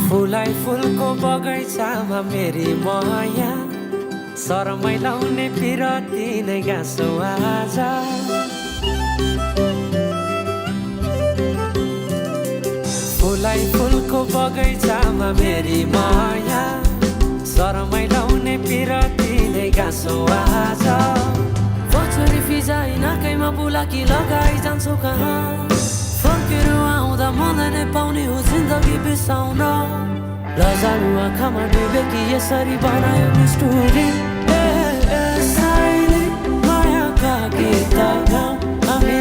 फुलाई फुलको बगैँचामा मेरी माया शरमै लाउने पिरती नै गाँसो आज फुलाई फुलको बगैँचामा मेरी माया शरमै लाउने पिरती नै गाँसो आज बचरी फिजाइ नाकैमा बुलाकी लगाइ जान्छौ कहाँ फर्केर आउँदा मलाई नै पाउने हो जिन्दगी बिसाउन रजालु आँखामा डुबेकी यसरी बनायो नि स्टोरी यसैले मायाका गीत गाउँ हामी